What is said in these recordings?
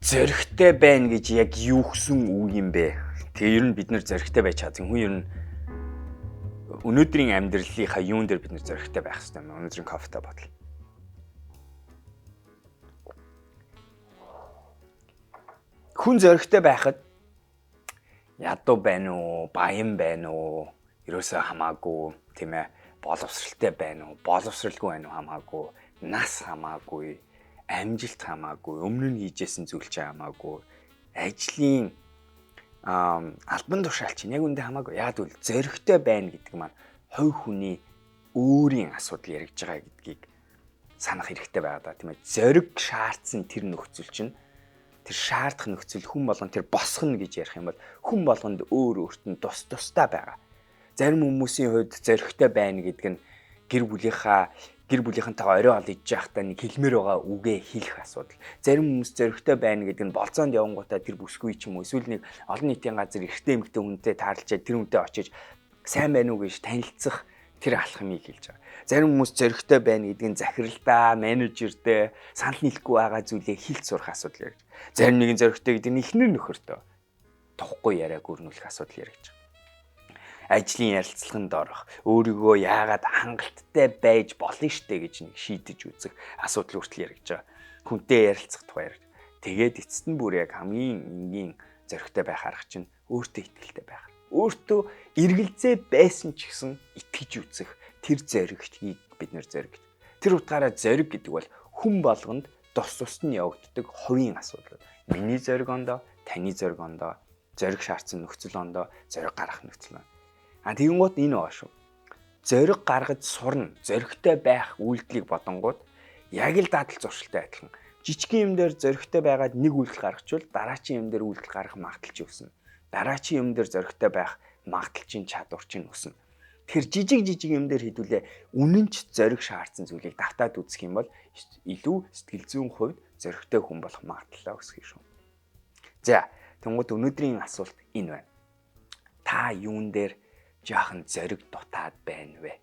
Зөрөгтэй байна гэж яг юу гэсэн үг юм бэ? Тэгээ ер нь бид нэр зөрөгтэй байж чадсан. Хүн ер нь өнөөдрийн амьдралынхаа юун дээр бид нэр зөрөгтэй байх хэрэгтэй юм. Өнөөдрийн кофе бодол. Хүн зөрөгтэй байхад ядуу байна уу, баян байна уу, ерөөсөө хамаагүй, тийм ээ, боловсралтай байна уу, боловсралгүй байна уу хамаагүй, нас хамаагүй, амжилт хамаагүй, өмнө нь хийжсэн зүйл ч хамаагүй, ажлын албан тушаал чинь яг үндэ хамаагүй. Яг үл зөрөгтэй байна гэдэг маань хувь хүний өөрийн асуудал яригдж байгаа гэдгийг санах хэрэгтэй байгаа да, тийм ээ. Зөрөг шаардсан тэр нөхцөл чинь тэр шаардах нөхцөл хүн болгон тэр босгоно гэж ярих юм бол хүн болгонд өөрт нь тусдаа байгаа. Зарим хүмүүсийн хувьд зөрөгтэй байна гэдэг нь гэр бүлийнхэнтэйгээ орой ол идэж байхдаа нэг хэлмээр байгаа үгээ хэлэх асуудал. Зарим хүмүүс зөрөгтэй байна гэдэг нь болцоонд явангуудаа тэр бүсгүй ч юм уу эсвэл нэг олон нийтийн газар эрэгтэй эмэгтэй хүнтэй таарлажаад тэр хүнтэй очиж сайн байна уу гэж танилцах тэр алхмыг хэлж байгаа. Зарим хүмүүс зөрөгтэй байна гэдэг нь захиралдаа, менежертэй санал нийлэхгүй байгаа зүйлээ хэлж сурах асуудал яригч. Зарим нэгэн зөрөгтэй гэдэг нь ихнэр нөхөртөө тухгүй яриаг өрнүүлэх асуудал яригч. Ажлын ярилцлаганд орох, өөрийгөө яагаад хангалттай байж болно штэ гэж нэг шийдэж үзэх асуудал хүртэл яригч байгаа. Хүнтэй ярилцах тухай яригч. Тэгээд эцэст нь бүр яг хамгийн энгийн зөрөгтэй байх арга чинь өөртөө итгэлтэй байх. Өөртөө эргэлзээ байсан ч гэсэн итгэж үзэх тэр зөрөгтгийг бид нэр зөрөгт. Тэр утгаараа зөрөг гэдэг бол хүн болгонд тус нь явагддаг хувийн асуудал. Миний зөрөг ондоо, таны зөрөг ондоо, зөрөг шаардсан нөхцөл ондоо, зөрөг гарах нөхцөл. Тэгэнгუთ энэ баа шүү. Зөрөг гаргаж сурна, зөрөгтэй байх үйлдэлийг бодонгууд яг л дадал зуршилтай адилхан. Жижигхэн юм дээр зөрөгтэй байгаад нэг үйлдэл гаргачвал дараачийн юм дээр үйлдэл гаргах магадлал өснө. Дараачийн юм дээр зөрөгтэй байх магадлалын чадвар чинь өснө. Тэр жижиг юм дээр хэдүүлээ үнэн ч зөрөг шаардсан зүйлийг давтаад үзэх юм бол илүү сэтгэл зүйн хувьд зөрөгтэй хүн болох магадлалаа өсгөх шүү. За, тэнгууд өнөөдрийн асуулт энэ байна. Та юун дээр жаахан зөрөг дутаад байна вэ?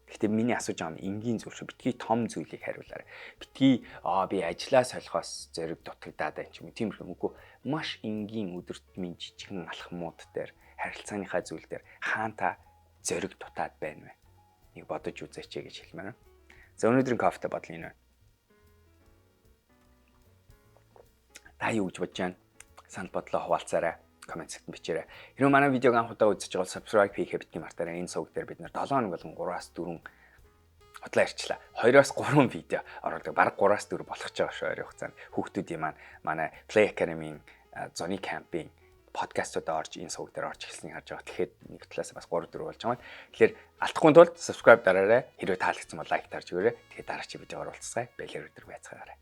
Гэхдээ миний асууж байгаа юм энгийн зүйл шүү. Битгий том зүйлийг хариулаарай. Битгий би ажлаа солихоос зөрөг дутагдаад байна ч юм уу. Тиймэрхүү үгүй. Маш энгийн өдөр тутмын жижигхэн алхмууд дээр харилцааныхаа зүйл дээр хаана та зөрөг дутаад байна вэ? Нэг бодож үзээч гэж хэлмээр. За өнөөдрийн кофе бодол энэ байна. Та юу гэж бодож байна? Санал бодлоо хуваалцаарай. Комент секцэнд бичээрэй. Хэрвээ манай видеог анх удаа үзэж байгаа бол subscribe хийхээ битгий мартаарай. Энэ сувг дээр бид нэр 7 хоног болгон 3-аас 4 худлаа ярьчлаа. 2-аас 3 видео оруулдаг. Бараг 3-аас 4 болох ч байгаа шүү ойрын хугацаанд. Хүүхдүүдийн манай Play Academy-ийн зоны кампийн подкастуудаа орж энэ сувг дээр орж эхэлснийг харж байгаа. Тэгэхээр нэг талаас бас 3 4 болж байгаа юм. Тэгэхээр алдахгүй тулд subscribe дараарай. Хэрвээ таалагдсан бол лайк дарж өгөөрэй. Тэгэхээр дараагийн видео оруулцгаая. Бэлэр өдөр байцгаарай.